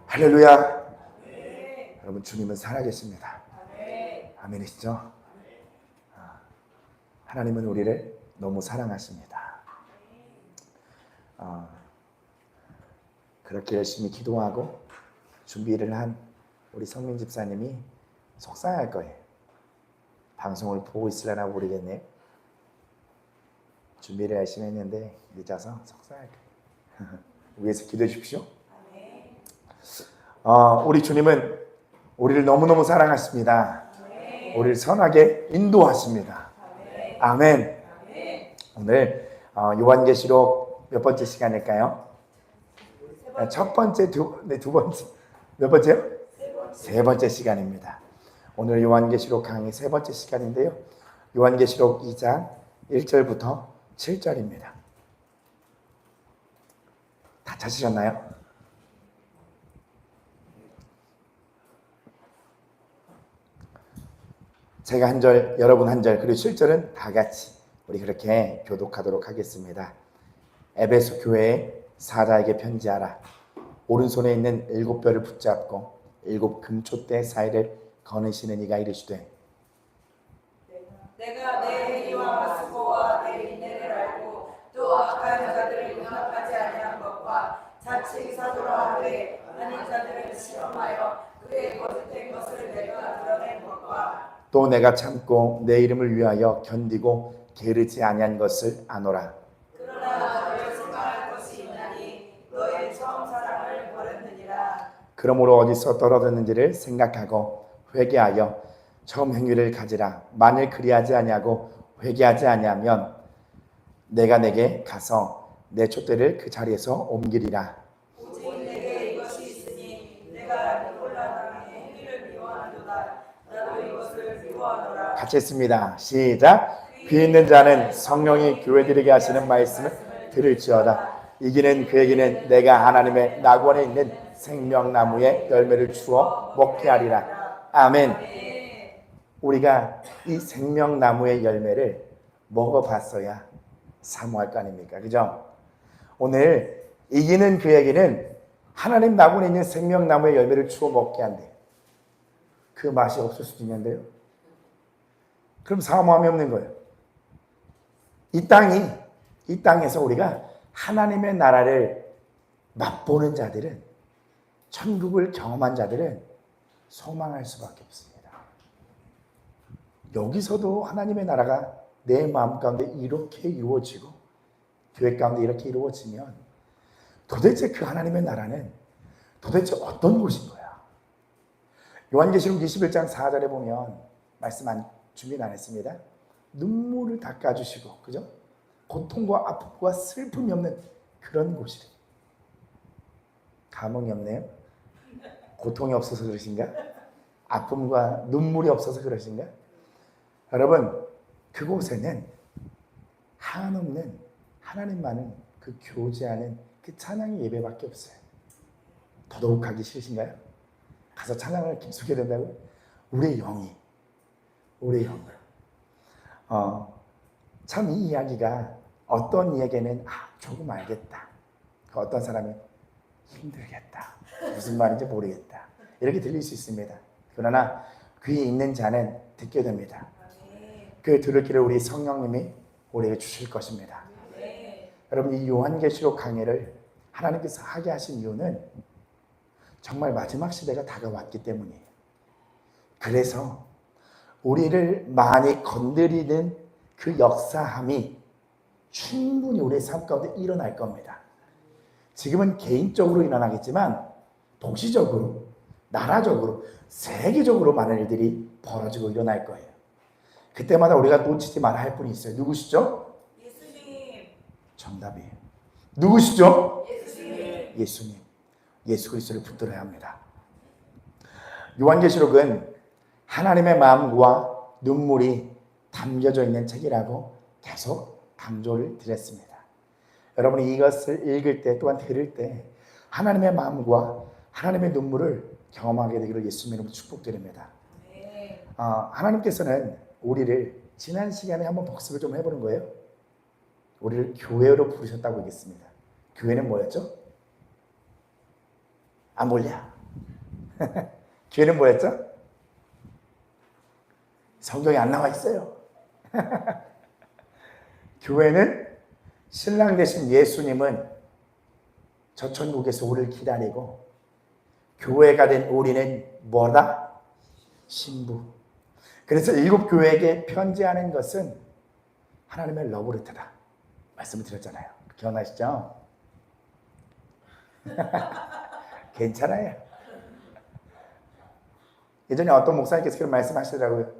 할렐루야. 여러분, 주님은 살아계십니다. 아멘이시죠? 하나님은 우리를 너무 사랑하십니다. 그렇게 열심히 기도하고 준비를 한 우리 성민 집사님이 속상할 거예요. 방송을 보고 있으려나 모르겠네요. 준비를 열심히 했는데 늦어서 속상할 거예요. 위해서 기도해 주십시오. 우리 주님은 우리를 너무너무 사랑하십니다. 우리를 선하게 인도하십니다. 아멘. 오늘 요한계시록 몇 번째 시간일까요? 첫 번째, 두 번째, 몇 번째요? 세 번째 시간입니다. 오늘 요한계시록 강의 세 번째 시간인데요. 요한계시록 2장 1절부터 7절입니다. 다 찾으셨나요? 제가 한 절, 여러분 한 절, 그리고 7절은 다 같이 우리 그렇게 교독하도록 하겠습니다. 에베소 교회의 사자에게 편지하라. 오른손에 있는 7뼈를 붙잡고 7 금촛대 사이를 거느시는 이가 이르시되 내가 내 행위와 수고와 내 인내를 알고 또 악한 자들을 용납하지 아니한 것과 자칭 사도라 하되 아닌 자들을 실험하여 그의 거짓된 것을 내가 드러낸 것과 또 내가 참고 내 이름을 위하여 견디고 게으르지 아니한 것을 아노라. 그러나 너를 생각할 것이 있나니 너의 처음 사랑을 버렸느니라. 그러므로 어디서 떨어졌는지를 생각하고 회개하여 처음 행위를 가지라. 만일 그리하지 아니하고 회개하지 아니하면 내가 내게 가서 내 촛대를 그 자리에서 옮기리라. 오직 내게 이것이 있으니 내가 니콜라 당의 행위를 미워하노라. 나도 이것을 미워하노라. 같이 했습니다. 시작. 귀 있는 자는 성령이 교회들에게 하시는 말씀을 들을지어다. 이기는 그에게는 내가 하나님의 낙원에 있는 생명나무의 열매를 주어 먹게 하리라. 아멘. 우리가 이 생명나무의 열매를 먹어봤어야 사모할 거 아닙니까? 그죠? 오늘 이기는 그에게는 하나님 낙원에 있는 생명나무의 열매를 주어 먹게 한대. 그 맛이 없을 수도 있는데요. 그럼 사모함이 없는 거예요. 이 땅에서 우리가 하나님의 나라를 맛보는 자들은, 천국을 경험한 자들은 소망할 수밖에 없습니다. 여기서도 하나님의 나라가 내 마음 가운데 이렇게 이루어지고 교회 가운데 이렇게 이루어지면 도대체 그 하나님의 나라는 도대체 어떤 곳인 거야? 요한계시록 21장 4절에 보면 말씀 준비는 안 했습니다. 눈물을 닦아주시고, 그죠? 고통과 아픔과 슬픔이 없는 그런 곳이래. 감흥이 없네요. 고통이 없어서 그러신가? 아픔과 눈물이 없어서 그러신가? 여러분, 그곳에는 한없는 하나님만은 그 교제하는 그 찬양의 예배밖에 없어요. 더더욱 가기 싫으신가요? 가서 찬양을 깊숙이 된다고요? 우리의 영을 참 이 이야기가 어떤 이에게는 조금 알겠다, 어떤 사람은 힘들겠다, 무슨 말인지 모르겠다, 이렇게 들릴 수 있습니다. 그러나 귀 있는 자는 듣게 됩니다. 그 들을 길을 우리 성령님이 우리에게 주실 것입니다. 여러분, 이 요한계시록 강해를 하나님께서 하게 하신 이유는 정말 마지막 시대가 다가왔기 때문이에요. 그래서 우리를 많이 건드리는 그 역사함이 충분히 우리의 삶 가운데 일어날 겁니다. 지금은 개인적으로 일어나겠지만 도시적으로, 나라적으로, 세계적으로 많은 일들이 벌어지고 일어날 거예요. 그때마다 우리가 놓치지 말아야 할 분이 있어요. 누구시죠? 예수님. 정답이에요. 누구시죠? 예수님. 예수님. 예수 그리스도를 붙들어야 합니다. 요한계시록은 하나님의 마음과 눈물이 담겨져 있는 책이라고 계속 강조를 드렸습니다. 여러분이 이것을 읽을 때, 또한 들을 때 하나님의 마음과 하나님의 눈물을 경험하게 되기를 예수님으로 축복드립니다. 하나님께서는 우리를 지난 시간에 한번 복습을 좀 해보는 거예요. 우리를 교회로 부르셨다고 얘기했습니다. 교회는 뭐였죠? 몰라. 교회는 뭐였죠? 성경에 안 나와 있어요. 교회는 신랑 되신 예수님은 저 천국에서 우리를 기다리고 교회가 된 우리는 뭐다? 신부. 그래서 7교회에게 편지하는 것은 하나님의 러브레터다 말씀을 드렸잖아요. 기억나시죠? 괜찮아요. 예전에 어떤 목사님께서 그런 말씀하시더라고요.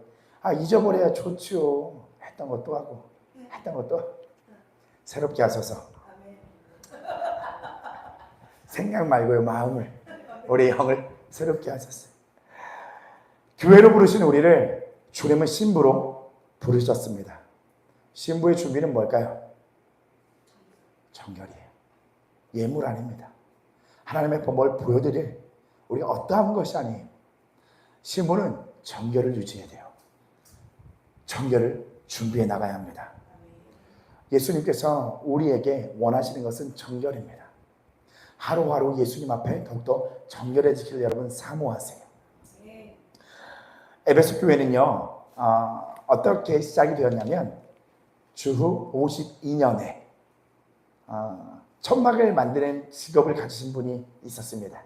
잊어버려야 좋지요. 했던 것도 하고 했던 것도 새롭게 하소서. 생각 말고요, 마음을, 우리 영을 새롭게 하소서. 교회로 부르신 우리를 주님은 신부로 부르셨습니다. 신부의 준비는 뭘까요? 정결이에요. 예물 아닙니다. 하나님의 뭘 보여드릴 우리가 어떠한 것이 아니에요. 신부는 정결을 유지해야 돼요. 정결을 준비해 나가야 합니다. 예수님께서 우리에게 원하시는 것은 정결입니다. 하루하루 예수님 앞에 더욱더 정결해지기를 여러분 사모하세요. 에베소 교회는요, 어떻게 시작이 되었냐면 주후 52년에 천막을 만드는 직업을 가지신 분이 있었습니다.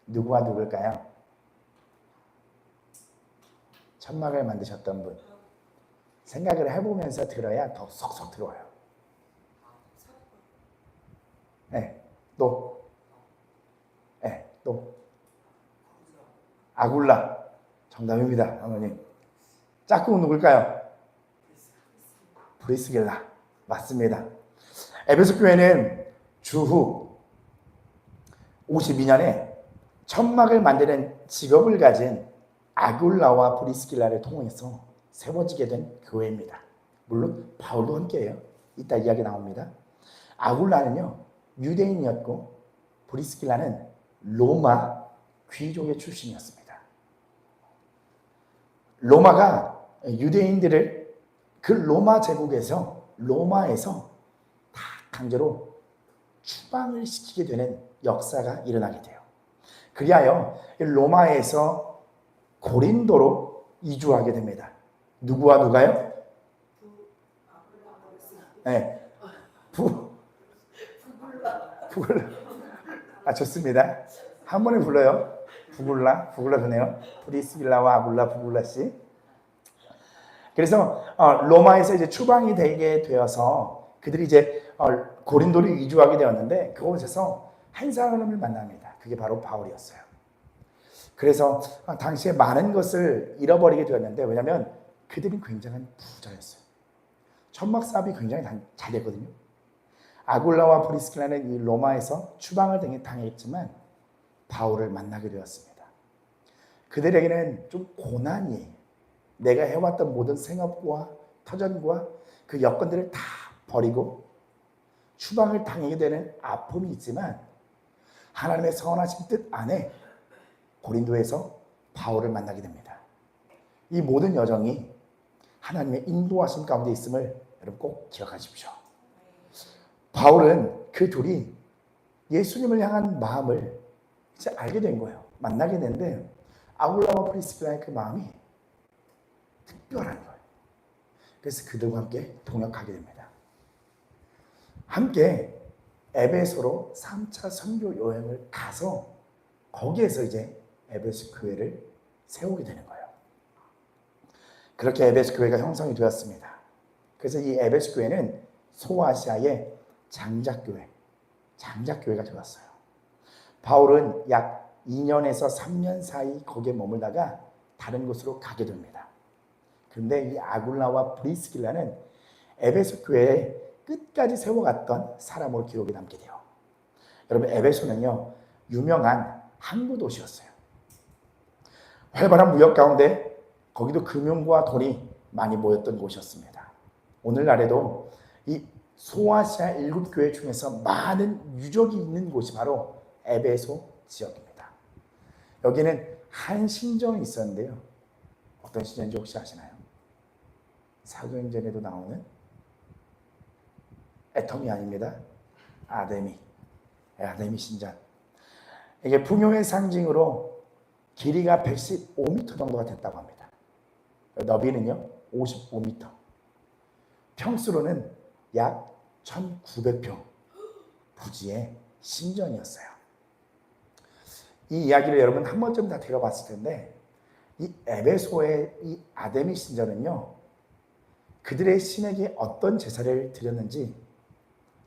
누구와 누굴까요? 천막을 만드셨던 분. 생각을 해보면서 들어야 더 쏙쏙 들어와요. 네, 또 아굴라. 정답입니다, 어머님. 짝꿍 누굴까요? 브리스길라. 맞습니다. 에베소 교회는 주후 52년에 천막을 만드는 직업을 가진 아굴라와 브리스길라를 통해서 세워지게 된 교회입니다. 물론 바울도 함께해요. 이따 이야기 나옵니다. 아굴라는요 유대인이었고 브리스길라는 로마 귀족의 출신이었습니다. 로마가 유대인들을 그 로마 제국에서 로마에서 다 강제로 추방을 시키게 되는 역사가 일어나게 돼요. 그리하여 로마에서 고린도로 이주하게 됩니다. 누구와 누가요? 네. 부글라. 좋습니다. 한 번에 불러요. 부글라 그네요. 브리스길라와 아굴라 부글라씨. 그래서 로마에서 이제 추방이 되게 되어서 그들이 이제 고린도로 이주하게 되었는데 그곳에서 한 사람을 만납니다. 그게 바로 바울이었어요. 그래서 당시에 많은 것을 잃어버리게 되었는데 왜냐하면 그들이 굉장한 부자였어요. 천막 사업이 굉장히 잘 됐거든요. 아굴라와 브리스길라는 이 로마에서 추방을 당했지만 바울을 만나게 되었습니다. 그들에게는 좀 고난이에요. 내가 해왔던 모든 생업과 터전과 그 여건들을 다 버리고 추방을 당하게 되는 아픔이 있지만 하나님의 선하신 뜻 안에 고린도에서 바울을 만나게 됩니다. 이 모든 여정이 하나님의 인도하심 가운데 있음을 여러분 꼭 기억하십시오. 바울은 그 둘이 예수님을 향한 마음을 이제 알게 된 거예요. 만나게 됐는데 아굴라와 프리스킬라의 그 마음이 특별한 거예요. 그래서 그들과 함께 동역하게 됩니다. 함께 에베소로 3차 선교 여행을 가서 거기에서 이제 에베소 교회를 세우게 되는 거예요. 그렇게 에베소 교회가 형성이 되었습니다. 그래서 이 에베소 교회는 소아시아의 장작교회가 되었어요. 바울은 약 2년에서 3년 사이 거기에 머물다가 다른 곳으로 가게 됩니다. 그런데 이 아굴라와 브리스길라는 에베소 교회에 끝까지 세워갔던 사람으로 기록이 남게 돼요. 여러분 에베소는요 유명한 항구 도시였어요. 활발한 무역 가운데 거기도 금융과 돈이 많이 모였던 곳이었습니다. 오늘날에도 이 소아시아 7교회 중에서 많은 유적이 있는 곳이 바로 에베소 지역입니다. 여기는 한 신전이 있었는데요. 어떤 신전인지 혹시 아시나요? 사도행전에도 나오는 애텀이 아닙니다. 아데미 신전. 이게 풍요의 상징으로 길이가 115m 정도가 됐다고 합니다. 너비는요 55m. 평수로는 약 1900평 부지의 신전이었어요. 이 이야기를 여러분 한 번쯤 다 들어봤을 텐데, 이 에베소의 이 아데미 신전은요 그들의 신에게 어떤 제사를 드렸는지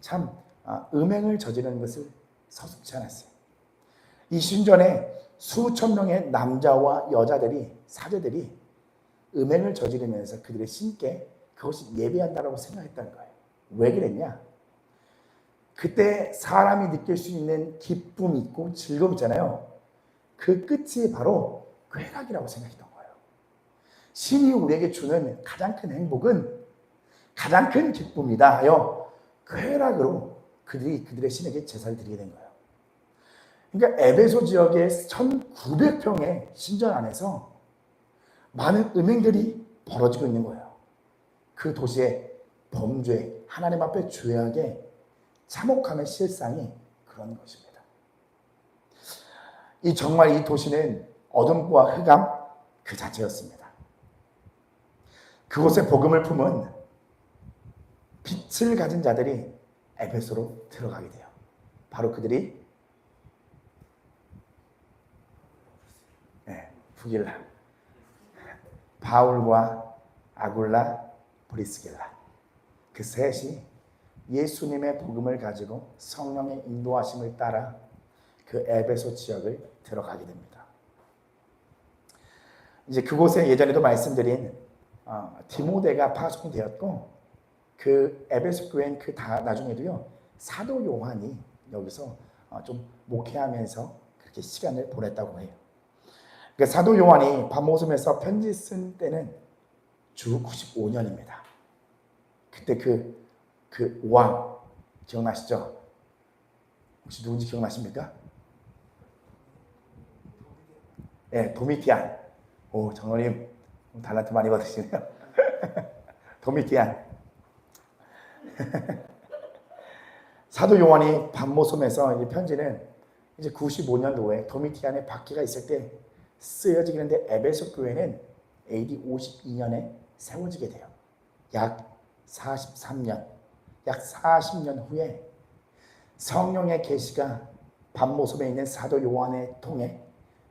참 음행을 저지르는 것을 서슴지 않았어요. 이 신전에 수천 명의 남자와 여자들이, 사제들이 음행을 저지르면서 그들의 신께 그것이 예배한다라고 생각했다는 거예요. 왜 그랬냐? 그때 사람이 느낄 수 있는 기쁨이 있고 즐거움 있잖아요. 그 끝이 바로 쾌락이라고 생각했던 거예요. 신이 우리에게 주는 가장 큰 행복은, 가장 큰 기쁨이다 하여 쾌락으로 그들의 신에게 제사를 드리게 된 거예요. 그러니까 에베소 지역의 1900평의 신전 안에서 많은 음행들이 벌어지고 있는 거예요. 그 도시의 범죄, 하나님 앞에 죄악의 참혹함의 실상이 그런 것입니다. 정말 이 도시는 어둠과 흑암 그 자체였습니다. 그곳에 복음을 품은 빛을 가진 자들이 에베소로 들어가게 돼요. 바로 그들이 부길라, 바울과 아굴라, 브리스길라, 그 셋이 예수님의 복음을 가지고 성령의 인도하심을 따라 그 에베소 지역을 들어가게 됩니다. 이제 그곳에 예전에도 말씀드린 디모데가 파송이 되었고, 그 에베소 교회는 나중에도요 사도 요한이 여기서 좀 목회하면서 그렇게 시간을 보냈다고 해요. 그러니까 사도 요한이 밤모섬에서 편지 쓴 때는 주 95년입니다. 그때 그 왕 기억나시죠? 혹시 누군지 기억나십니까? 네, 도미티안. 오, 장로님 달란트 많이 받으시네요. 도미티안. 사도 요한이 밤모섬에서 이 편지는 이제 95년도에 도미티안의 박해가 있을 때 쓰여지게 되는데, 에베소 교회는 AD 52년에 세워지게 돼요. 약 43년, 약 40년 후에 성령의 계시가 밤모섬에 있는 사도 요한을 통해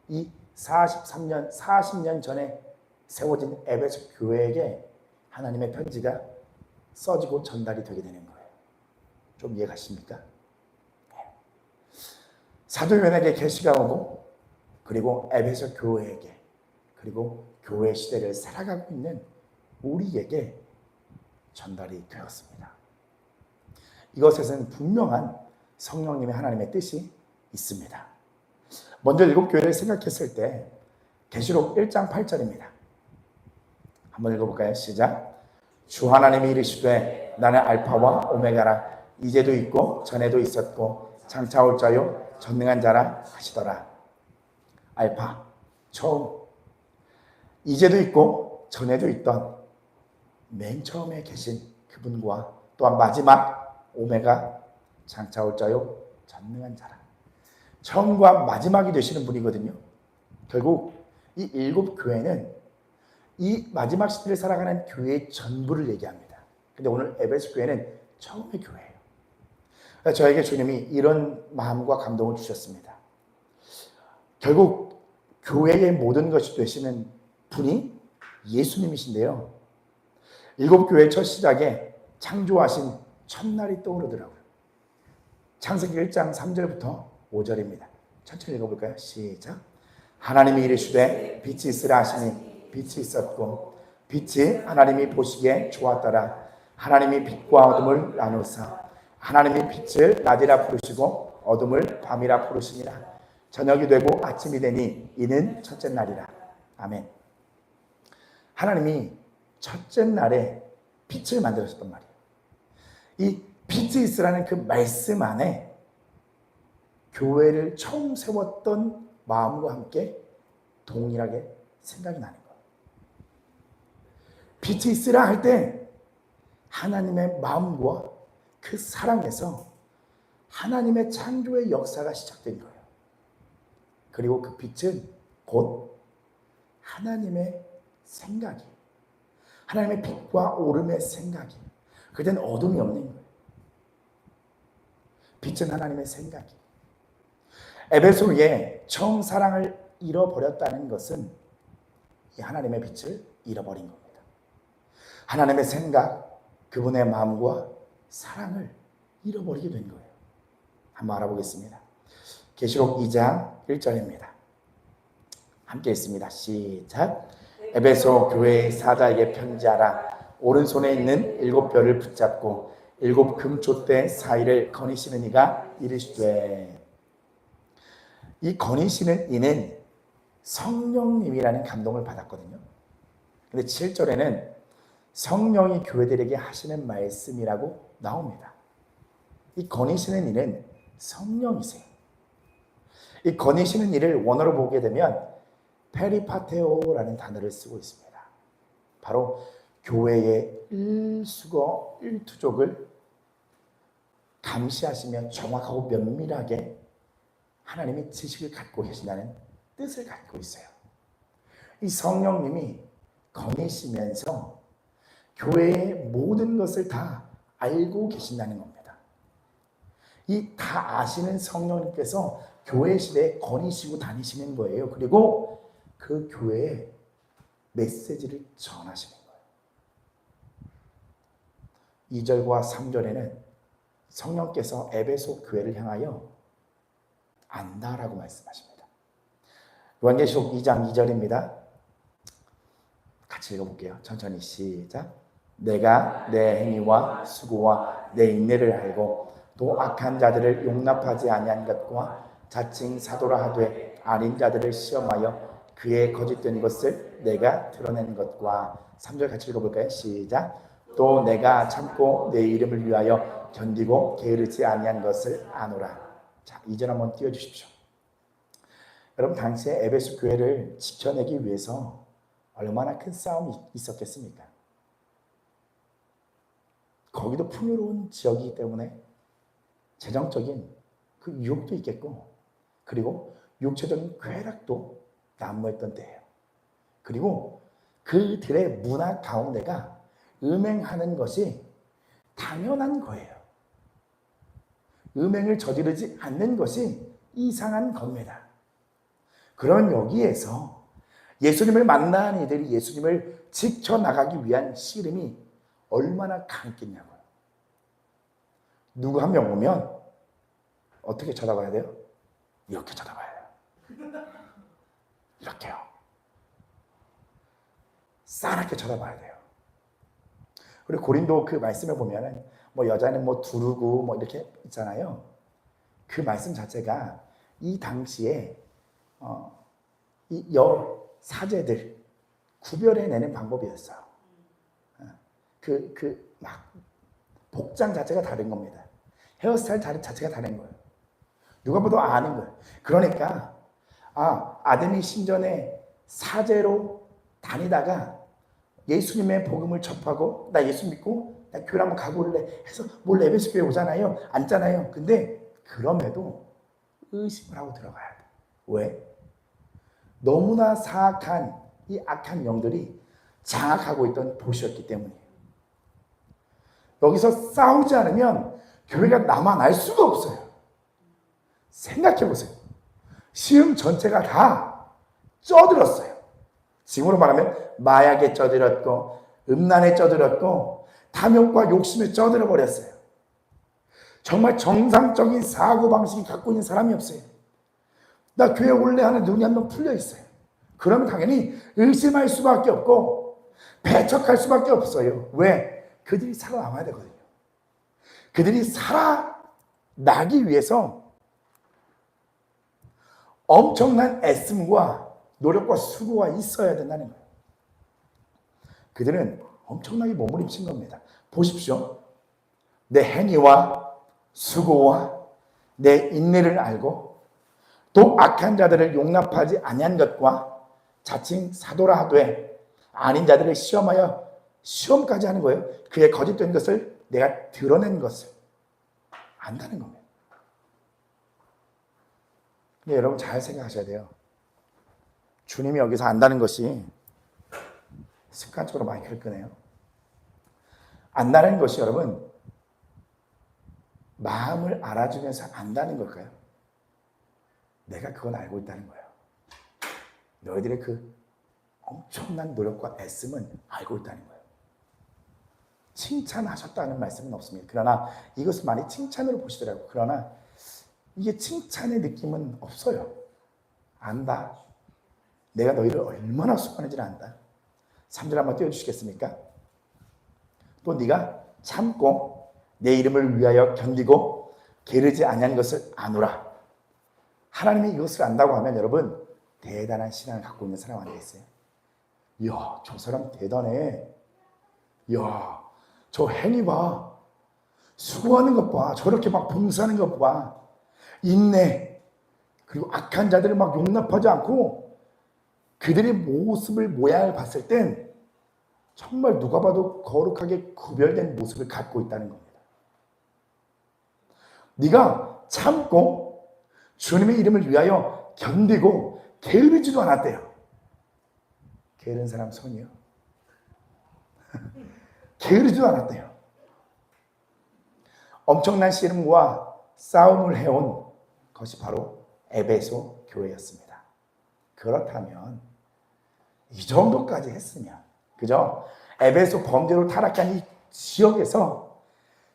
이 40년 전에 세워진 에베소 교회에게 하나님의 편지가 써지고 전달이 되게 되는 거예요. 좀 이해가십니까? 사도 요한에게 계시가 오고, 그리고 에베소 교회에게, 그리고 교회 시대를 살아가고 있는 우리에게 전달이 되었습니다. 이것에는 분명한 성령님의 하나님의 뜻이 있습니다. 먼저 일곱 교회를 생각했을 때 계시록 1장 8절입니다. 한번 읽어볼까요? 시작. 주 하나님이 이르시되 나는 알파와 오메가라, 이제도 있고 전에도 있었고 장차 올 자요 전능한 자라 하시더라. 알파, 처음, 이제도 있고 전에도 있던 맨 처음에 계신 그분과 또한 마지막 오메가, 장차 올 자요 전능한 자라. 처음과 마지막이 되시는 분이거든요. 결국 이 일곱 교회는 이 마지막 시대를 살아가는 교회의 전부를 얘기합니다. 근데 오늘 에베소 교회는 처음의 교회예요. 저에게 주님이 이런 마음과 감동을 주셨습니다. 결국 교회의 모든 것이 되시는 분이 예수님이신데요. 일곱 교회 첫 시작에 창조하신 첫날이 떠오르더라고요. 창세기 1장 3절부터 5절입니다. 천천히 읽어볼까요? 시작. 하나님이 이르시되 빛이 있으라 하시니 빛이 있었고 빛이 하나님이 보시기에 좋았더라. 하나님이 빛과 어둠을 나누사 하나님이 빛을 낮이라 부르시고 어둠을 밤이라 부르시니라. 저녁이 되고 아침이 되니 이는 첫째 날이라. 아멘. 하나님이 첫째 날에 빛을 만들었단 말이에요. 이 빛이 있으라는 그 말씀 안에 교회를 처음 세웠던 마음과 함께 동일하게 생각이 나는 거예요. 빛이 있으라 할 때 하나님의 마음과 그 사랑에서 하나님의 창조의 역사가 시작된 거예요. 그리고 그 빛은 곧 하나님의 생각이, 하나님의 빛과 오름의 생각이. 그땐 어둠이 없는 거예요. 빛은 하나님의 생각이. 에베소에 처음 사랑을 잃어버렸다는 것은 이 하나님의 빛을 잃어버린 겁니다. 하나님의 생각, 그분의 마음과 사랑을 잃어버리게 된 거예요. 한번 알아보겠습니다. 계시록 2장 1절입니다. 함께 읽습니다. 시작. 에베소 교회의 사자에게 편지하라. 오른손에 있는 7별을 붙잡고 7 금촛대 사이를 거니시는 이가 이르시되. 이 거니시는 이는 성령님이라는 감동을 받았거든요. 근데 7절에는 성령이 교회들에게 하시는 말씀이라고 나옵니다. 이 거니시는 이는 성령이세요. 이 거니시는 이를 원어로 보게 되면 페리파테오라는 단어를 쓰고 있습니다. 바로 교회의 일수거 일투족을 감시하시며 정확하고 면밀하게 하나님의 지식을 갖고 계신다는 뜻을 갖고 있어요. 이 성령님이 거니시면서 교회의 모든 것을 다 알고 계신다는 겁니다. 이 다 아시는 성령님께서 교회 시대에 거니시고 다니시는 거예요. 그리고 그 교회에 메시지를 전하시는 거예요. 2절과 3절에는 성령께서 에베소 교회를 향하여 안다라고 말씀하십니다. 요한계시록 2장 2절입니다. 같이 읽어볼게요. 천천히 시작. 내가 내 행위와 수고와 내 인내를 알고 또 악한 자들을 용납하지 아니한 것과 자칭 사도라 하되 아닌 자들을 시험하여 그의 거짓된 것을 내가 드러낸 것과. 3절 같이 읽어볼까요? 시작. 또 내가 참고 내 이름을 위하여 견디고 게으르지 아니한 것을 아노라. 자, 2절 한번 띄워주십시오. 여러분, 당시에 에베소 교회를 지켜내기 위해서 얼마나 큰 싸움이 있었겠습니까? 거기도 풍요로운 지역이기 때문에 재정적인 그 유혹도 있겠고, 그리고 육체적인 쾌락도 난무했던 때예요. 그리고 그들의 문화 가운데가 음행하는 것이 당연한 거예요. 음행을 저지르지 않는 것이 이상한 겁니다. 그런 여기에서 예수님을 만난 이들이 예수님을 지켜나가기 위한 씨름이 얼마나 강했겠냐고요. 누구 한 명 오면 어떻게 쳐다봐야 돼요? 이렇게 쳐다봐야 돼요. 이렇게요. 싸납게 쳐다봐야 돼요. 그리고 고린도 그 말씀에 보면은 뭐 여자는 뭐 두르고 뭐 이렇게 있잖아요. 그 말씀 자체가 이 당시에 이 사제들 구별해내는 방법이었어요. 막 복장 자체가 다른 겁니다. 헤어스타일 자체가 다른 거예요. 누가 봐도 아는 거예요. 그러니까 아데미 신전에 사제로 다니다가 예수님의 복음을 접하고 나 예수 믿고 나 교회 한번 가고 올래 해서 몰래 에베소 교회 오잖아요. 앉잖아요. 근데 그럼에도 의심을 하고 들어가야 돼. 왜? 너무나 사악한 이 악한 영들이 장악하고 있던 도시였기 때문이에요. 여기서 싸우지 않으면 교회가 남아날 수가 없어요. 생각해 보세요. 시흥 전체가 다 쪄들었어요. 지금으로 말하면 마약에 쪄들었고 음란에 쪄들었고 탐욕과 욕심에 쪄들어 버렸어요. 정말 정상적인 사고방식이 갖고 있는 사람이 없어요. 나 교회 올래 하는 눈이 한 번 풀려 있어요. 그러면 당연히 의심할 수밖에 없고 배척할 수밖에 없어요. 왜? 그들이 살아남아야 되거든요. 그들이 살아나기 위해서 엄청난 애씀과 노력과 수고가 있어야 된다는 거예요. 그들은 엄청나게 몸부림친 겁니다. 보십시오. 내 행위와 수고와 내 인내를 알고 또 악한 자들을 용납하지 아니한 것과 자칭 사도라 하되 아닌 자들을 시험하여 시험까지 하는 거예요. 그의 거짓된 것을 내가 드러낸 것을 안다는 겁니다. 근데 여러분 잘 생각하셔야 돼요. 주님이 여기서 안다는 것이 습관적으로 마이크를 끄네요. 안다는 것이 여러분 마음을 알아주면서 안다는 걸까요? 내가 그건 알고 있다는 거예요. 너희들의 그 엄청난 노력과 애씀은 알고 있다는 거예요. 칭찬하셨다는 말씀은 없습니다. 그러나 이것을 많이 칭찬으로 보시더라고요. 그러나 이게 칭찬의 느낌은 없어요. 안다. 내가 너희를 얼마나 수고하는지를 안다. 3절 한번 띄워주시겠습니까? 또 네가 참고 내 이름을 위하여 견디고 게으르지 아니한 것을 아노라. 하나님이 이것을 안다고 하면 여러분 대단한 신앙을 갖고 있는 사람 아니겠어요? 이야, 저 사람 대단해. 이야, 저 행위 봐. 수고하는 것 봐. 저렇게 막 봉사하는 것 봐. 인내. 그리고 악한 자들을 막 용납하지 않고 그들의 모습을 모양을 봤을 땐 정말 누가 봐도 거룩하게 구별된 모습을 갖고 있다는 겁니다. 네가 참고 주님의 이름을 위하여 견디고 게으르지도 않았대요. 게으른 사람 손이요. 게으르지도 않았대요. 엄청난 씨름과 싸움을 해온 것이 바로 에베소 교회였습니다. 그렇다면 이 정도까지 했으면, 그죠? 에베소 범죄로 타락한 이 지역에서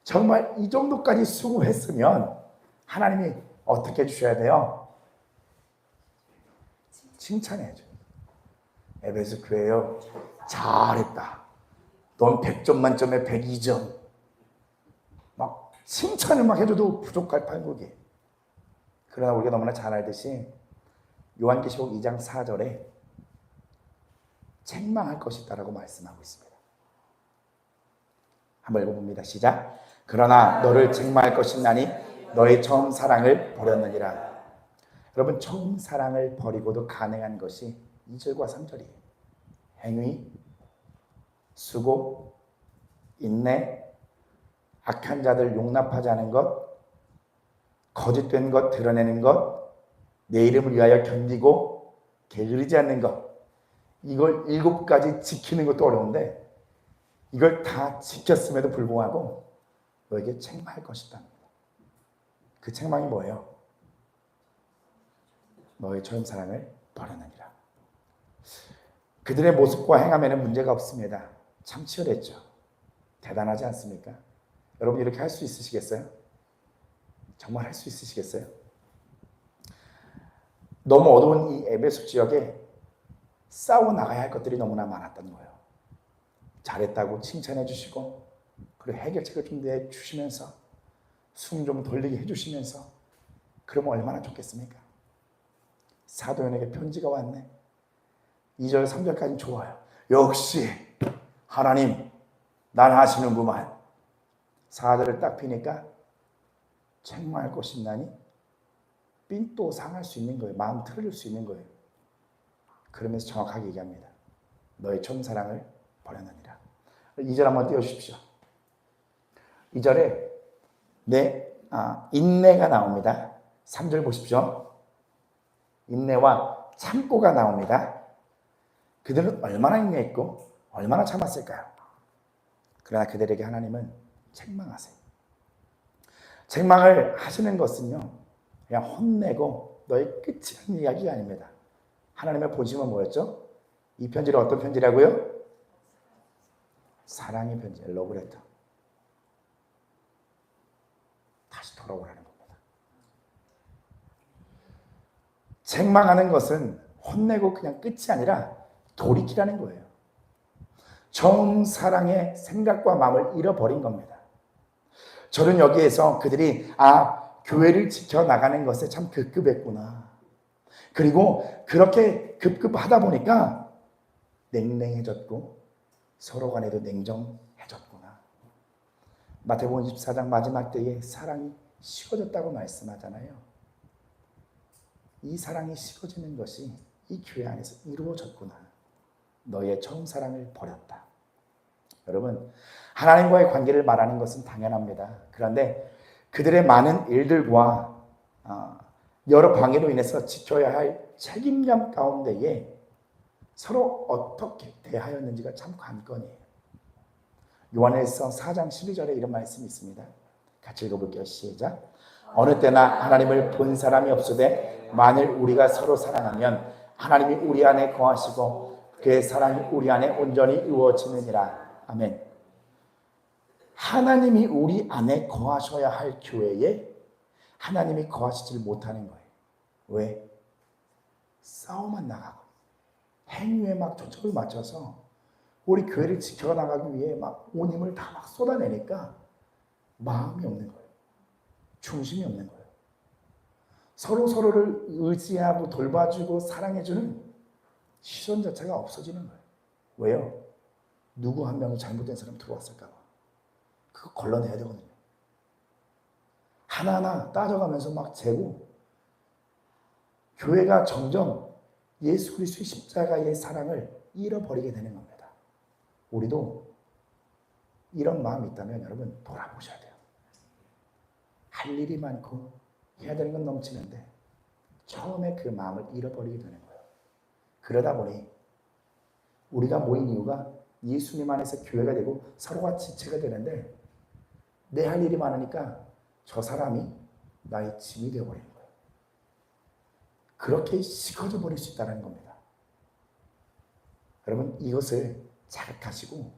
정말 이 정도까지 수고했으면 하나님이 어떻게 해주셔야 돼요? 칭찬해야죠. 에베소 교회요, 잘했다. 넌 100점 만점에 102점. 막 칭찬을 막 해줘도 부족할 판국이에요. 그러나 우리가 너무나 잘 알듯이 요한계시록 2장 4절에 책망할 것이다라고 말씀하고 있습니다. 한번 읽어봅니다. 시작. 그러나 너를 책망할 것이나니 너의 처음 사랑을 버렸느니라. 여러분, 처음 사랑을 버리고도 가능한 것이 2절과 3절이에요. 행위, 수고, 인내, 악한 자들 용납하지 않은 것, 거짓된 것 드러내는 것, 내 이름을 위하여 견디고 게으르지 않는 것, 이걸 7가지 지키는 것도 어려운데 이걸 다 지켰음에도 불구하고 너에게 책망할 것이다. 그 책망이 뭐예요? 너의 처음 사랑을 버렸느니라. 그들의 모습과 행함에는 문제가 없습니다. 참 치열했죠. 대단하지 않습니까? 여러분 이렇게 할 수 있으시겠어요? 정말 할 수 있으시겠어요? 너무 어두운 이 에베소 지역에 싸워 나가야 할 것들이 너무나 많았던 거예요. 잘했다고 칭찬해 주시고 그리고 해결책을 좀 내주시면서 숨 좀 돌리게 해주시면서 그러면 얼마나 좋겠습니까? 사도연에게 편지가 왔네. 2절 3절까지 좋아요. 역시 하나님 난 하시는구만. 4절을 딱 피니까 책망할 것이 있나니 삔또 상할 수 있는 거예요. 마음 틀어질 수 있는 거예요. 그러면서 정확하게 얘기합니다. 너의 처음 사랑을 버렸느니라. 2절 한번 띄워주십시오. 2절에 인내가 나옵니다. 3절 보십시오. 인내와 참고가 나옵니다. 그들은 얼마나 인내했고 얼마나 참았을까요? 그러나 그들에게 하나님은 책망하세요. 책망을 하시는 것은요, 그냥 혼내고 너의 끝이라는 이야기가 아닙니다. 하나님의 본심은 뭐였죠? 이 편지를 어떤 편지라고요? 사랑의 편지, 러브레터. 다시 돌아오라는 겁니다. 책망하는 것은 혼내고 그냥 끝이 아니라 돌이키라는 거예요. 처음 사랑의 생각과 마음을 잃어버린 겁니다. 저는 여기에서 그들이 교회를 지켜나가는 것에 참 급급했구나. 그리고 그렇게 급급하다 보니까 냉랭해졌고 서로 간에도 냉정해졌구나. 마태복음 24장 마지막 때에 사랑이 식어졌다고 말씀하잖아요. 이 사랑이 식어지는 것이 이 교회 안에서 이루어졌구나. 너의 처음 사랑을 버렸다. 여러분, 하나님과의 관계를 말하는 것은 당연합니다. 그런데 그들의 많은 일들과 여러 방해로 인해서 지켜야 할 책임감 가운데에 서로 어떻게 대하였는지가 참 관건이에요. 요한일서 4장 12절에 이런 말씀이 있습니다. 같이 읽어볼게요. 시작. 어느 때나 하나님을 본 사람이 없으되 만일 우리가 서로 사랑하면 하나님이 우리 안에 거하시고 그의 사랑이 우리 안에 온전히 이루어지느니라. 아멘. 하나님이 우리 안에 거하셔야 할 교회에 하나님이 거하시질 못하는 거예요. 왜? 싸움만 나가고 행위에 막 초점을 맞춰서 우리 교회를 지켜나가기 위해 막 온 힘을 다 막 쏟아내니까 마음이 없는 거예요. 중심이 없는 거예요. 서로 서로를 의지하고 돌봐주고 사랑해주는 시선 자체가 없어지는 거예요. 왜요? 누구 한 명이 잘못된 사람 들어왔을까 봐. 그거 걸러내야 되거든요. 하나하나 따져가면서 막 재고 교회가 점점 예수 그리스도의 십자가의 사랑을 잃어버리게 되는 겁니다. 우리도 이런 마음이 있다면 여러분 돌아보셔야 돼요. 할 일이 많고 해야 되는 건 넘치는데 처음에 그 마음을 잃어버리게 되는 거예요. 그러다 보니 우리가 모인 이유가 예수님 안에서 교회가 되고 서로가 지체가 되는데 내 할 일이 많으니까 저 사람이 나의 짐이 되어버리는 거예요. 그렇게 식어져 버릴 수 있다는 겁니다. 여러분 이것을 자각하시고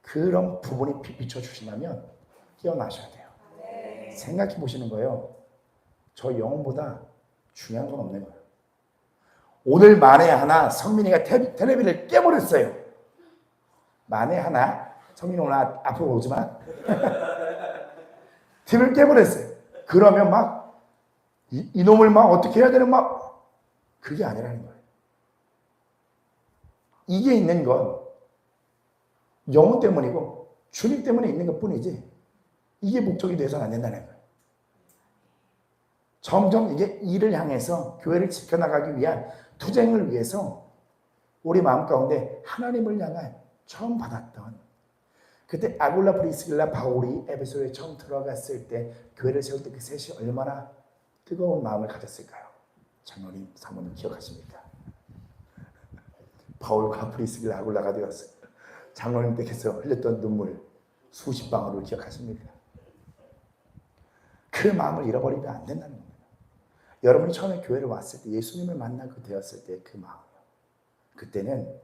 그런 부분이 비춰주신다면 깨어나셔야 돼요. 생각해 보시는 거예요. 저 영혼보다 중요한 건 없는 거예요. 오늘 만에 하나 성민이가 텔레비를 깨버렸어요. 만에 하나 성민이 오늘 앞으로 오지만 TV를 깨버렸어요. 그러면 막 이놈을 막 어떻게 해야 되는 막 그게 아니라는 거예요. 이게 있는 건 영혼 때문이고 주님 때문에 있는 것 뿐이지 이게 목적이 돼서는 안 된다는 거예요. 점점 이게 일을 향해서 교회를 지켜나가기 위한 투쟁을 위해서 우리 마음 가운데 하나님을 향한 처음 받았던 그때 아굴라 프리스길라 바울이 에베소에 처음 들어갔을 때 교회를 세울 때 그 셋이 얼마나 뜨거운 마음을 가졌을까요? 장로님, 사모님 기억하십니까? 바울과 프리스길라 아굴라가 되었어요. 장로님 댁에서 흘렸던 눈물 수십 방울을 기억하십니까? 그 마음을 잃어버리면 안 된다는 겁니다. 여러분이 처음에 교회를 왔을 때 예수님을 만나고 되었을 때 그 마음이요. 그때는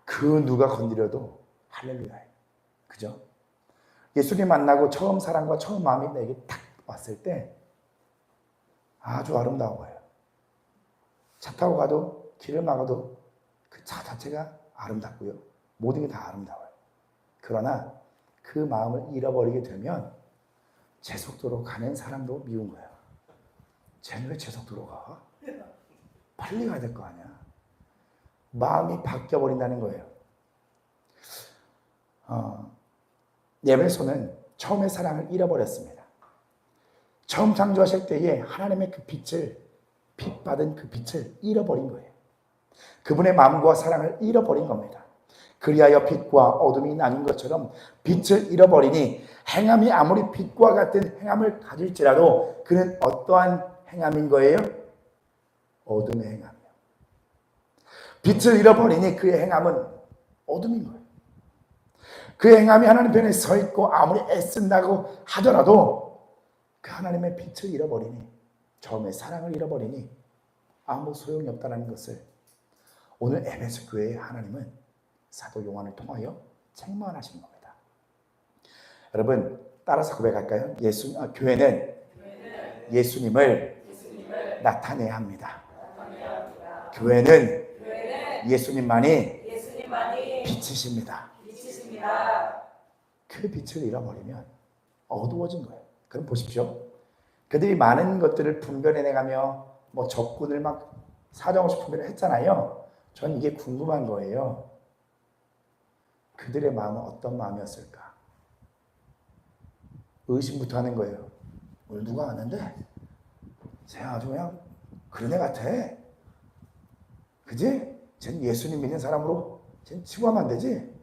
그 누가 건드려도 할렐루야예요. 그죠? 예수님 만나고 처음 사랑과 처음 마음이 내게 딱 왔을 때 아주 아름다워요. 차 타고 가도 길을 막아도 그 차 자체가 아름답고요. 모든 게 다 아름다워요. 그러나 그 마음을 잃어버리게 되면 제 속도로 가는 사람도 미운 거예요. 쟤는 왜 제 속도로 가? 빨리 가야 될 거 아니야. 마음이 바뀌어버린다는 거예요. 에베소는 처음의 사랑을 잃어버렸습니다. 처음 창조하실 때에 하나님의 그 빛을 빛받은 그 빛을 잃어버린 거예요. 그분의 마음과 사랑을 잃어버린 겁니다. 그리하여 빛과 어둠이 나뉜 것처럼 빛을 잃어버리니 행함이 아무리 빛과 같은 행함을 가질지라도 그는 어떠한 행함인 거예요? 어둠의 행함이요. 빛을 잃어버리니 그의 행함은 어둠인 거예요. 그의 행함이 하나님 편에 서 있고 아무리 애쓴다고 하더라도 그 하나님의 빛을 잃어버리니 처음에 사랑을 잃어버리니 아무 소용이 없다는 것을 오늘 에베소 교회의 하나님은 사도 요한을 통하여 책망하시는 겁니다. 여러분 따라서 고백할까요? 교회는 예수님을 나타내야 합니다. 교회는 예수님만이 빛이십니다. 그 빛을 잃어버리면 어두워진 거예요. 그럼 보십시오. 그들이 많은 것들을 분별해내가며 뭐 적군을 막 사정없이 분별을 했잖아요. 전 이게 궁금한 거예요. 그들의 마음은 어떤 마음이었을까? 의심부터 하는 거예요. 오늘 누가 왔는데 쟤 아주 그냥 그런 애 같아. 그지? 쟤는 예수님 믿는 사람으로 쟤는 치고 하면 안 되지?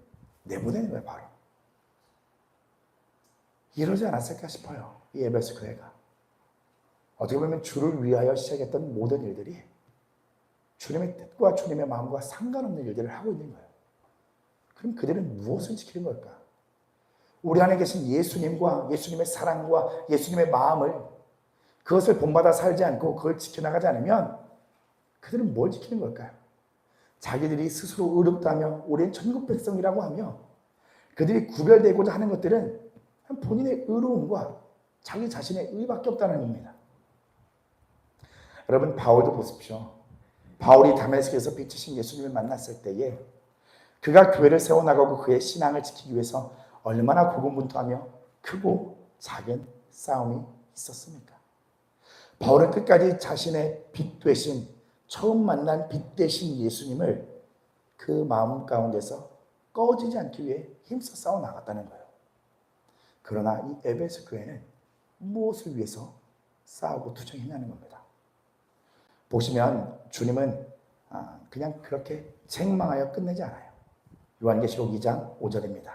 내보내는 거예요 바로. 이러지 않았을까 싶어요. 이 에베소 교회가. 어떻게 보면 주를 위하여 시작했던 모든 일들이 주님의 뜻과 주님의 마음과 상관없는 일들을 하고 있는 거예요. 그럼 그들은 무엇을 지키는 걸까? 우리 안에 계신 예수님과 예수님의 사랑과 예수님의 마음을, 그것을 본받아 살지 않고 그걸 지켜나가지 않으면 그들은 뭘 지키는 걸까요? 자기들이 스스로 의롭다며 우리는 천국 백성이라고 하며 그들이 구별되고자 하는 것들은 본인의 의로움과 자기 자신의 의밖에 없다는 겁니다. 여러분, 바울도 보십시오. 바울이 다메섹에서 빛이신 예수님을 만났을 때에 그가 교회를 세워나가고 그의 신앙을 지키기 위해서 얼마나 고군분투하며 크고 작은 싸움이 있었습니까? 바울은 끝까지 자신의 빛 되신, 처음 만난 빛 되신 예수님을 그 마음 가운데서 꺼지지 않기 위해 힘써 싸워 나갔다는 거예요. 그러나 이 에베소 교회는 무엇을 위해서 싸우고 투쟁했냐는 겁니다. 보시면 주님은 그냥 그렇게 책망하여 끝내지 않아요. 요한계시록 2장 5절입니다.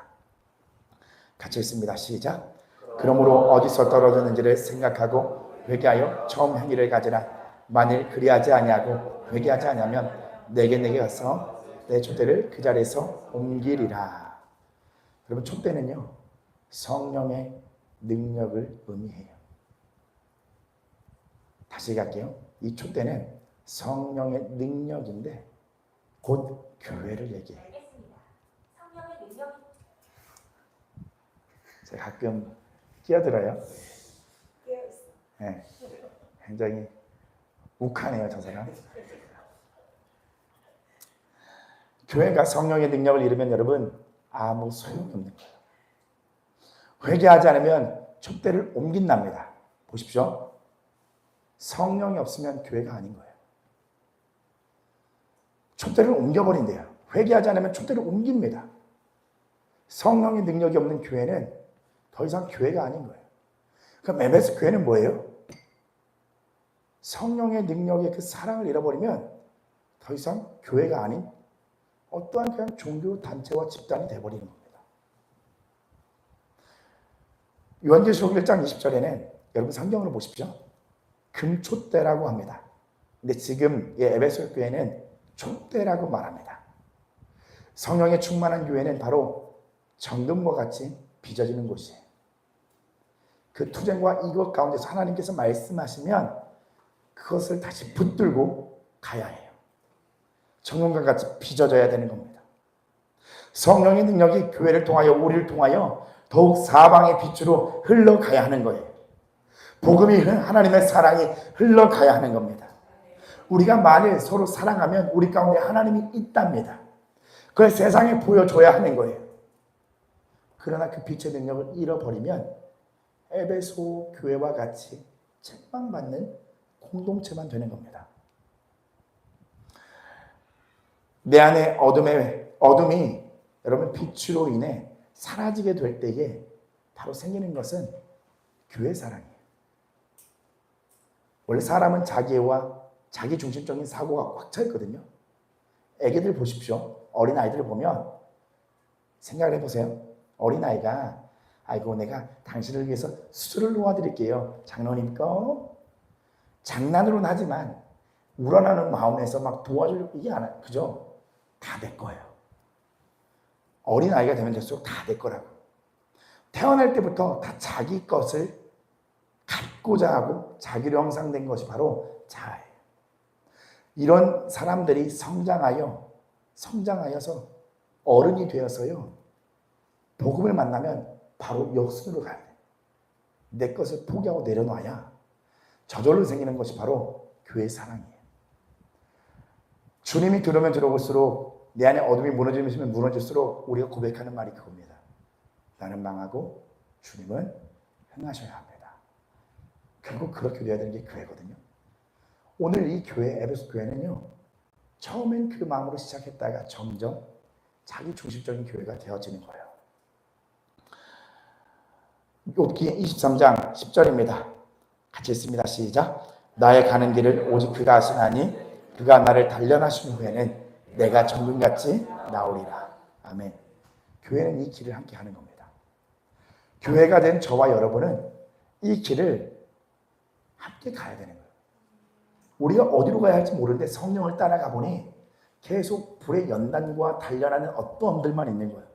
같이 읽습니다. 시작. 그러므로 어디서 떨어졌는지를 생각하고 회개하여 처음 행위를 가지라. 만일 그리하지 아니하고 회개하지 아니하면 내게 가서 내 촛대를 그 자리에서 옮기리라. 여러분, 촛대는요 성령의 능력을 의미해요. 다시 갈게요. 이 촛대는 성령의 능력인데 곧 교회를 얘기해요. 알겠습니다. 성령의 능력이 제가 가끔 끼어들어요. 깨어있어. 네, 굉장히 욱하네요, 저 사람. 교회가 성령의 능력을 잃으면 여러분 아무 소용이 없는 거예요. 회개하지 않으면 촛대를 옮긴답니다. 보십시오. 성령이 없으면 교회가 아닌 거예요. 촛대를 옮겨버린대요. 회개하지 않으면 촛대를 옮깁니다. 성령의 능력이 없는 교회는 더 이상 교회가 아닌 거예요. 그럼 에베소 교회는 뭐예요? 성령의 능력의 그 사랑을 잃어버리면 더 이상 교회가 아닌 어떠한 그냥 종교 단체와 집단이 되어버리는 겁니다. 요한계시록 1장 20절에는 여러분 성경으로 보십시오. 금촛대라고 합니다. 근데 지금 이 에베소 교회는 촛대라고 말합니다. 성령에 충만한 교회는 바로 정금과 같이 빚어지는 곳이에요. 그 투쟁과 이것 가운데서 하나님께서 말씀하시면 그것을 다시 붙들고 가야 해요. 정금과 같이 빚어져야 되는 겁니다. 성령의 능력이 교회를 통하여 우리를 통하여 더욱 사방의 빛으로 흘러가야 하는 거예요. 복음이, 하나님의 사랑이 흘러가야 하는 겁니다. 우리가 만일 서로 사랑하면 우리 가운데 하나님이 있답니다. 그걸 세상에 보여줘야 하는 거예요. 그러나 그 빛의 능력을 잃어버리면 에베소 교회와 같이 책망받는 공동체만 되는 겁니다. 내 안에 어둠이 여러분 빛으로 인해 사라지게 될 때에 바로 생기는 것은 교회 사랑이에요. 원래 사람은 자기애와 자기 중심적인 사고가 꽉 차 있거든요. 애기들 보십시오. 어린아이들을 보면 생각을 해보세요. 어린아이가 아이고 내가 당신을 위해서 수술을 도와드릴게요. 장난입니까? 장난으로는 하지만 우러나는 마음에서 막 도와주려고 이게 안 해요. 그죠? 다 내 거예요. 어린아이가 되면 될수록 다 내 거라고. 태어날 때부터 다 자기 것을 갖고자 하고 자기로 형상된 것이 바로 자아예요. 이런 사람들이 성장하여서 어른이 되어서요. 복음을 만나면 바로 역순으로 가야 돼. 내 것을 포기하고 내려놔야 저절로 생기는 것이 바로 교회의 사랑이에요. 주님이 들으면 들어볼수록 내 안에 어둠이 무너지면 무너질수록 우리가 고백하는 말이 그겁니다. 나는 망하고 주님은 흥하셔야 합니다. 결국 그렇게 돼야 되는 게 교회거든요. 오늘 이 교회, 에베소 교회는요. 처음엔 그 마음으로 시작했다가 점점 자기 중심적인 교회가 되어지는 거예요. 욥기 23장 10절입니다. 같이 읽습니다. 시작. 나의 가는 길을 오직 그가 아시나니 그가 나를 단련하신 후에는 내가 정금같이 나오리라. 아멘. 교회는 이 길을 함께 하는 겁니다. 교회가 된 저와 여러분은 이 길을 함께 가야 되는 거예요. 우리가 어디로 가야 할지 모르는데 성령을 따라가 보니 계속 불의 연단과 단련하는 어떠함들만 있는 거예요.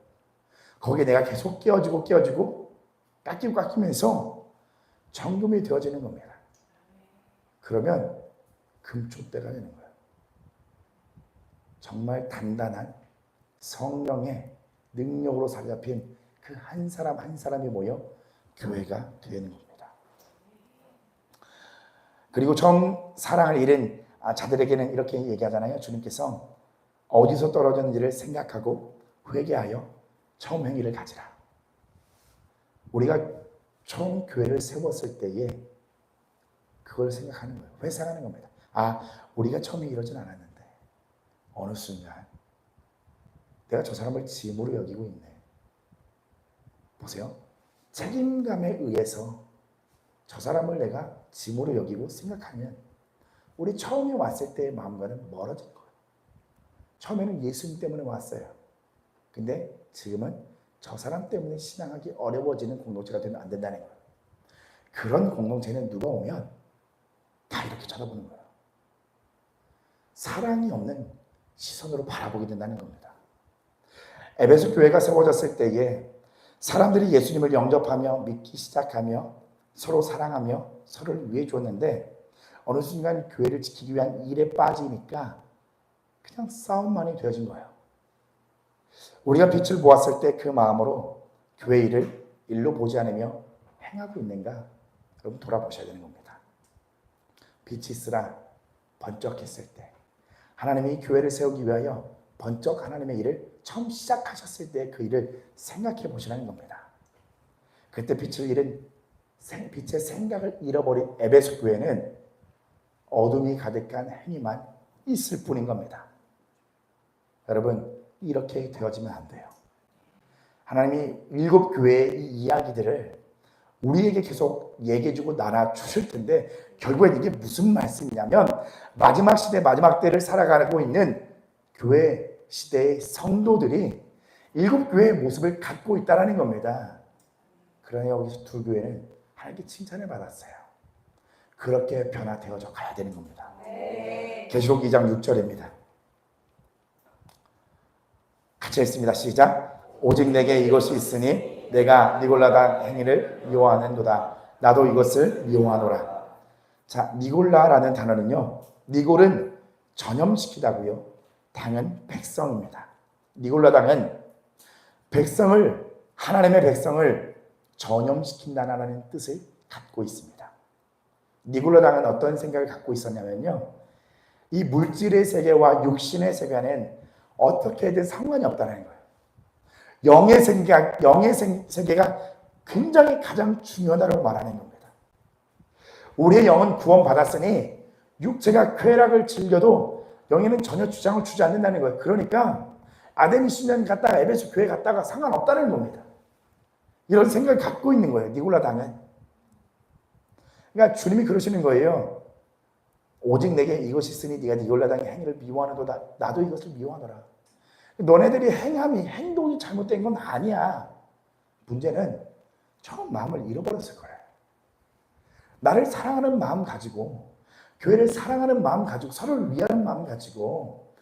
거기에 내가 계속 깨어지고 깎이면서 정금이 되어지는 겁니다. 그러면 금촛대가 되는 거예요. 정말 단단한 성령의 능력으로 사로잡힌 그 한 사람 한 사람이 모여 교회가 되는 겁니다. 그리고 처음 사랑을 잃은 자들에게는 이렇게 얘기하잖아요. 주님께서 어디서 떨어졌는지를 생각하고 회개하여 처음 행위를 가지라. 우리가 처음 교회를 세웠을 때에 그걸 생각하는 거예요. 회상하는 겁니다. 우리가 처음에 이러진 않았는데 어느 순간 내가 저 사람을 짐으로 여기고 있네. 보세요. 책임감에 의해서 저 사람을 내가 짐으로 여기고 생각하면 우리 처음에 왔을 때의 마음과는 멀어질 거예요. 처음에는 예수님 때문에 왔어요. 근데 지금은 저 사람 때문에 신앙하기 어려워지는 공동체가 되면 안 된다는 거예요. 그런 공동체는 누가 오면 다 이렇게 쳐다보는 거예요. 사랑이 없는 시선으로 바라보게 된다는 겁니다. 에베소 교회가 세워졌을 때에 사람들이 예수님을 영접하며 믿기 시작하며 서로 사랑하며 서로를 위해 줬는데 어느 순간 교회를 지키기 위한 일에 빠지니까 그냥 싸움만이 되어진 거예요. 우리가 빛을 보았을 때 그 마음으로 교회 일을 일로 보지 않으며 행하고 있는가? 여러분 돌아보셔야 되는 겁니다. 빛이 있으라 번쩍했을 때 하나님이 교회를 세우기 위하여 번쩍 하나님의 일을 처음 시작하셨을 때 그 일을 생각해 보시라는 겁니다. 그때 빛을 잃은 빛의 생각을 잃어버린 에베소 교회는 어둠이 가득한 행위만 있을 뿐인 겁니다. 여러분 이렇게 되어지면 안 돼요. 하나님이 7교회의 이 이야기들을 우리에게 계속 얘기해주고 나눠주실 텐데 결국엔 이게 무슨 말씀이냐면 마지막 시대 마지막 때를 살아가고 있는 교회 시대의 성도들이 7교회의 모습을 갖고 있다는 겁니다. 그러나 여기서 2교회는 하나님께 칭찬을 받았어요. 그렇게 변화되어져 가야 되는 겁니다. 계시록 2장 6절입니다. 같이 읽습니다. 시작. 오직 내게 이것이 있으니 내가 니골라당 행위를 미워하는도다. 나도 이것을 미워하노라. 자, 니골라라는 단어는요. 니골은 전염시키다고요. 당은 백성입니다. 니골라당은 백성을 하나님의 백성을 전염시킨다는 뜻을 갖고 있습니다. 니골라당은 어떤 생각을 갖고 있었냐면요. 이 물질의 세계와 육신의 세계는 어떻게든 상관이 없다는 거예요. 영의 세계가 굉장히 가장 중요하다고 말하는 겁니다. 우리의 영은 구원받았으니 육체가 쾌락을 즐겨도 영에는 전혀 주장을 주지 않는다는 거예요. 그러니까 아덴 신전 갔다가 에베소 교회 갔다가 상관없다는 겁니다. 이런 생각을 갖고 있는 거예요. 니골라당은. 그러니까 주님이 그러시는 거예요. 오직 내게 이것이 있으니 네가 니골라당의 행위를 미워하는도다. 나도 이것을 미워하노라. 너네들이 행동이 잘못된 건 아니야. 문제는 처음 마음을 잃어버렸을 거예요. 나를 사랑하는 마음 가지고 교회를 사랑하는 마음 가지고 서로를 위하는 마음 가지고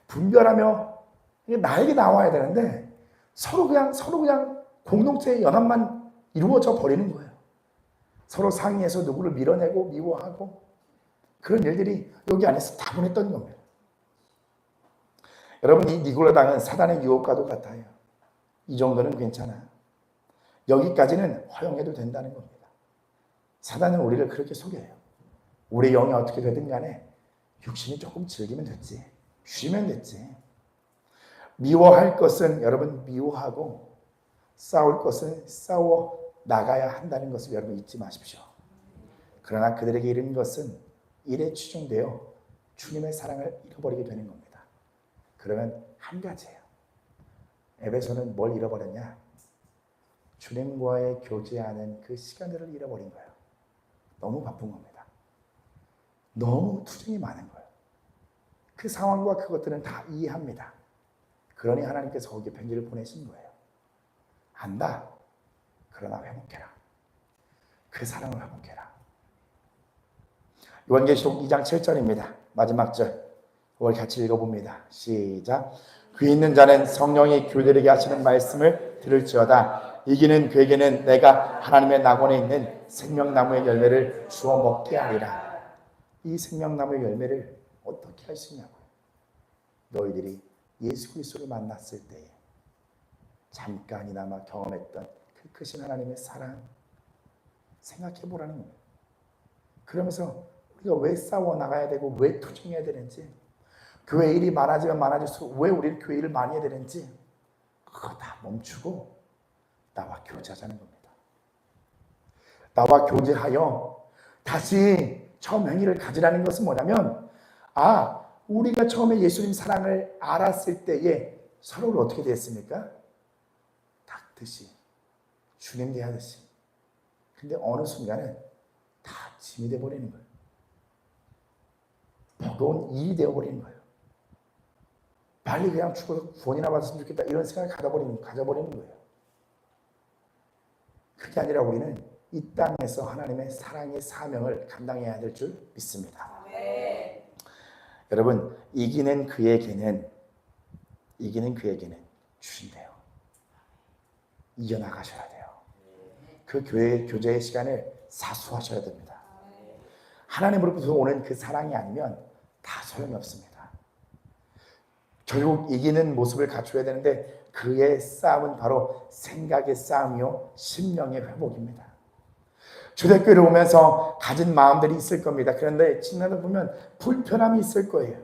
분별하며 나에게 나와야 되는데 서로 그냥 공동체의 연합만 이루어져 버리는 거예요. 서로 상의해서 누구를 밀어내고 미워하고 그런 일들이 여기 안에서 다분했던 겁니다. 여러분 이 니골라당은 사단의 유혹과도 같아요. 이 정도는 괜찮아. 여기까지는 허용해도 된다는 겁니다. 사단은 우리를 그렇게 속여요. 우리 영이 어떻게 되든 간에 육신이 조금 즐기면 됐지. 쉬면 됐지. 미워할 것은 여러분 미워하고 싸울 것은 싸워 나가야 한다는 것을 여러분 잊지 마십시오. 그러나 그들에게 이른 것은 일에 치중되어 주님의 사랑을 잃어버리게 되는 겁니다. 그러면 한 가지예요. 에베소는 뭘 잃어버렸냐? 주님과의 교제하는 그 시간들을 잃어버린 거예요. 너무 바쁜 겁니다. 너무 투쟁이 많은 거예요. 그 상황과 그것들은 다 이해합니다. 그러니 하나님께서 거기에 편지를 보내신 거예요. 안다. 그러나 회복해라. 그 사랑을 회복해라. 요한계시록 2장 7절입니다. 마지막 절. 그걸 같이 읽어봅니다. 시작. 귀 있는 자는 성령이 교들에게 하시는 말씀을 들을지어다. 이기는 그에게는 내가 하나님의 낙원에 있는 생명나무의 열매를 주어 먹게 하리라. 이 생명나무의 열매를 어떻게 할 수 있냐고요. 너희들이 예수 그리스도를 만났을 때에 잠깐이나마 경험했던 그 크신 하나님의 사랑 생각해 보라는 거예요. 그러면서 우리가 왜 싸워 나가야 되고 왜 투쟁해야 되는지, 교회 일이 많아지면 많아질수록 왜 우리는 교회 일을 많이 해야 되는지 그거 다 멈추고 나와 교제하자는 겁니다. 나와 교제하여 다시 처음 행위를 가지라는 것은 뭐냐면, 우리가 처음에 예수님 사랑을 알았을 때에 서로를 어떻게 대했습니까? 닥듯이, 주님 대하듯이. 근데 어느 순간은 다 짐이 되어버리는 거예요. 버거운 일이 되어버리는 거예요. 빨리 그냥 죽어서 구원이나 받았으면 좋겠다 이런 생각을 가져버리는 거예요. 그게 아니라 우리는 이 땅에서 하나님의 사랑의 사명을 감당해야 될 줄 믿습니다. 네. 여러분, 이기는 그에게는 주신대요. 이겨나가셔야 돼요. 그 교제의 시간을 사수하셔야 됩니다. 하나님으로부터 오는 그 사랑이 아니면 다 소용이 없습니다. 결국 이기는 모습을 갖춰야 되는데 그의 싸움은 바로 생각의 싸움이요 심령의 회복입니다. 초대교회를 오면서 가진 마음들이 있을 겁니다. 그런데 지나다 보면 불편함이 있을 거예요.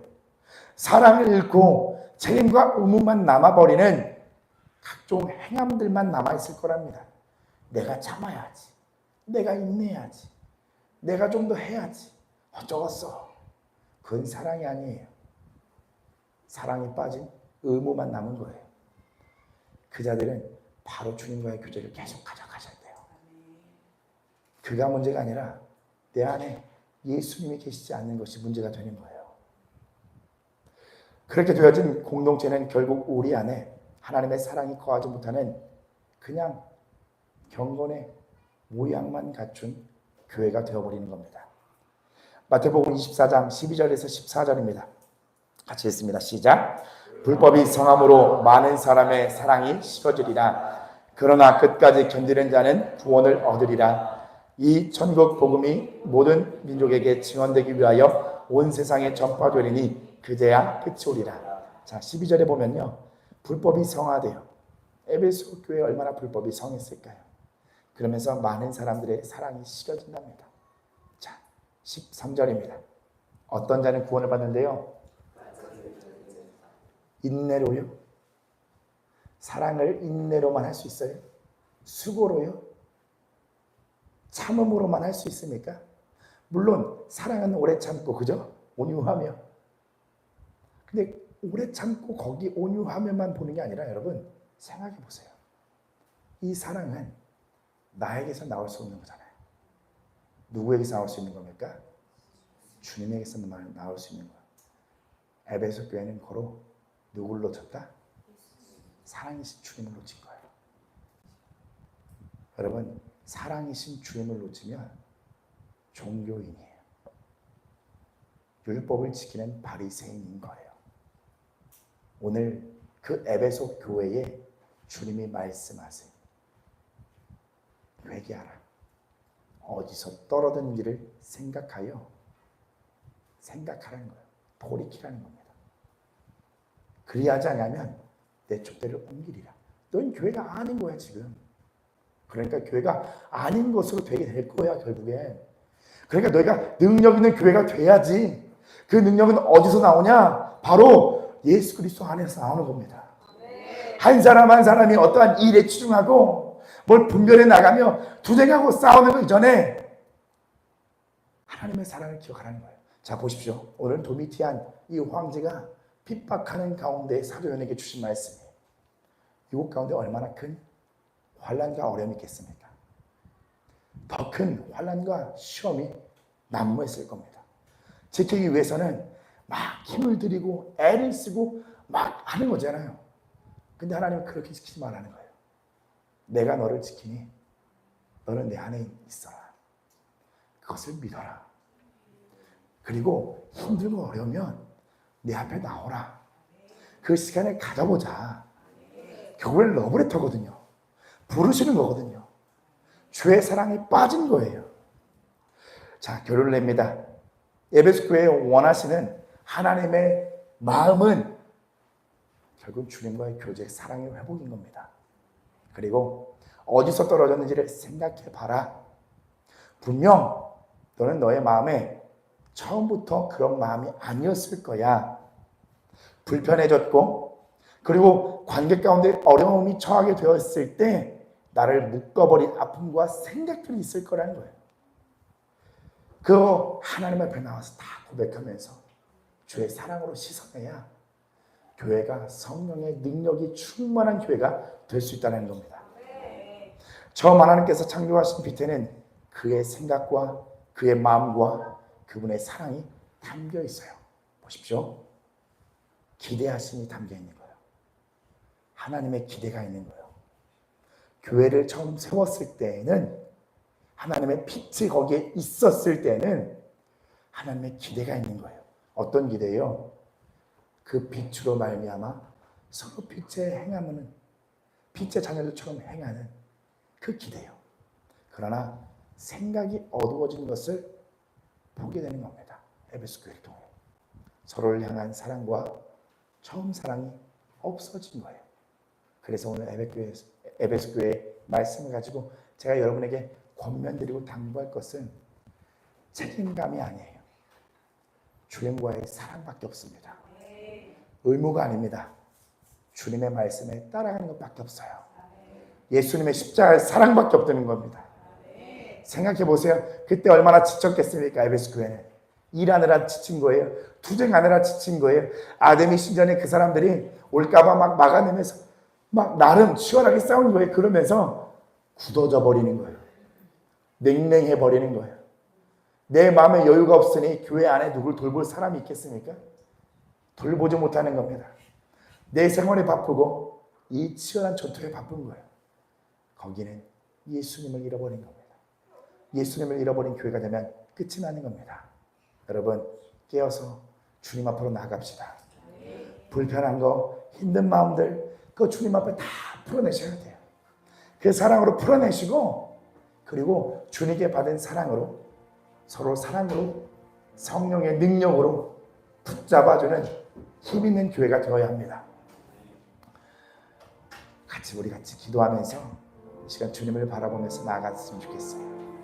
사랑을 잃고 책임과 의무만 남아버리는 각종 행함들만 남아있을 거랍니다. 내가 참아야지, 내가 인내해야지, 내가 좀 더 해야지, 어쩌겠어. 그건 사랑이 아니에요. 사랑이 빠진 의무만 남은 거예요. 그 자들은 바로 주님과의 교제를 계속 가져가셔야 돼요. 그가 문제가 아니라 내 안에 예수님이 계시지 않는 것이 문제가 되는 거예요. 그렇게 되어진 공동체는 결국 우리 안에 하나님의 사랑이 거하지 못하는 그냥 경건의 모양만 갖춘 교회가 되어버리는 겁니다. 마태복음 24장 12절에서 14절입니다. 같이 읽습니다. 시작. 불법이 성함으로 많은 사람의 사랑이 식어지리라. 그러나 끝까지 견디는 자는 구원을 얻으리라. 이 천국 복음이 모든 민족에게 증언되기 위하여 온 세상에 전파되리니 그제야 끝이 오리라. 자, 12절에 보면요, 불법이 성화돼요. 에베소 교회에 얼마나 불법이 성했을까요? 그러면서 많은 사람들의 사랑이 식어진답니다. 자, 13절입니다. 어떤 자는 구원을 받는데요, 인내로요? 사랑을 인내로만 할 수 있어요? 수고로요? 참음으로만 할 수 있습니까? 물론 사랑은 오래 참고, 그죠? 온유하며. 근데 오래 참고 거기 온유하면만 보는 게 아니라 여러분 생각해 보세요. 이 사랑은 나에게서 나올 수 없는 거잖아요. 누구에게서 나올 수 있는 겁니까? 주님에게서만 나올 수 있는 거예요. 에베소 교회는 고로 누구를 놓쳤다? 사랑이신 주님을 놓친 거예요. 여러분, 사랑이신 주님을 놓치면 종교인이에요. 율법을 지키는 바리새인인 거예요. 오늘 그 에베소 교회에 주님이 말씀하세요. 회개하라. 어디서 떨어졌는지를 생각하라는 거예요. 돌이키라는 겁니다. 그리하지 않으면 내 촛대를 옮기리라. 넌 교회가 아닌 거야 지금. 그러니까 교회가 아닌 것으로 되게 될 거야 결국엔. 그러니까 너희가 능력 있는 교회가 돼야지. 그 능력은 어디서 나오냐? 바로 예수 그리스도 안에서 나오는 겁니다. 한 사람 한 사람이 어떠한 일에 치중하고 뭘 분별해 나가며 투쟁하고 싸우는 것 이전에 하나님의 사랑을 기억하라는 거예요. 자, 보십시오. 오늘 도미티안 이 황제가 핍박하는 가운데 사도 요한에게 주신 말씀이에요. 이곳 가운데 얼마나 큰 환난과 어려움이 있겠습니까? 더 큰 환난과 시험이 난무했을 겁니다. 지키기 위해서는 막 힘을 들이고 애를 쓰고 막 하는 거잖아요. 근데 하나님은 그렇게 지키지 말라는 거예요. 내가 너를 지키니 너는 내 안에 있어라. 그것을 믿어라. 그리고 힘들고 어려우면 내 앞에 나오라. 그 시간을 가져보자. 교회는 러브레터거든요. 부르시는 거거든요. 주의 사랑에 빠진 거예요. 자, 결론을 냅니다. 에베소 교회에 원하시는 하나님의 마음은 결국 주님과의 교제, 사랑의 회복인 겁니다. 그리고 어디서 떨어졌는지를 생각해 봐라. 분명 너는 너의 마음에 처음부터 그런 마음이 아니었을 거야. 불편해졌고, 그리고 관계 가운데 어려움이 처하게 되었을 때 나를 묶어버린 아픔과 생각들이 있을 거라는 거예요. 그거 하나님 앞에 나와서 다 고백하면서 주의 사랑으로 씻어내야 교회가 성령의 능력이 충만한 교회가 될 수 있다는 겁니다. 처음 하나님께서 창조하신 빛에는 그의 생각과 그의 마음과 그분의 사랑이 담겨 있어요. 보십시오. 기대하심이 담겨 있는 거예요. 하나님의 기대가 있는 거예요. 교회를 처음 세웠을 때에는 하나님의 빛이 거기에 있었을 때는 하나님의 기대가 있는 거예요. 어떤 기대요? 그 빛으로 말미암아 서로 빛에 행하는, 빛의 자녀들처럼 행하는 그 기대요. 그러나 생각이 어두워진 것을 보게 되는 겁니다. 에베소 교회를 통해 서로를 향한 사랑과 처음 사랑이 없어진 거예요. 그래서 오늘 에베소 교회의 말씀을 가지고 제가 여러분에게 권면드리고 당부할 것은 책임감이 아니에요. 주님과의 사랑밖에 없습니다. 의무가 아닙니다. 주님의 말씀에 따라가는 것밖에 없어요. 예수님의 십자가의 사랑밖에 없다는 겁니다. 생각해 보세요. 그때 얼마나 지쳤겠습니까? 에베소 교회는 일하느라 지친 거예요. 투쟁하느라 지친 거예요. 아데미 신전에 그 사람들이 올까봐 막 막아내면서 막 나름 치열하게 싸우는 거예요. 그러면서 굳어져 버리는 거예요. 냉랭해 버리는 거예요. 내 마음에 여유가 없으니 교회 안에 누굴 돌볼 사람이 있겠습니까? 돌보지 못하는 겁니다. 내 생활에 바쁘고 이 치열한 전투에 바쁜 거예요. 거기는 예수님을 잃어버린 겁니다. 예수님을 잃어버린 교회가 되면 끝이 나는 겁니다. 여러분 깨어서 주님 앞으로 나갑시다. 불편한 거, 힘든 마음들 그거 주님 앞에 다 풀어내셔야 돼요. 그 사랑으로 풀어내시고 그리고 주님께 받은 사랑으로 서로 사랑으로 성령의 능력으로 붙잡아주는 힘 있는 교회가 되어야 합니다. 우리 같이 기도하면서 이 시간 주님을 바라보면서 나아갔으면 좋겠어요.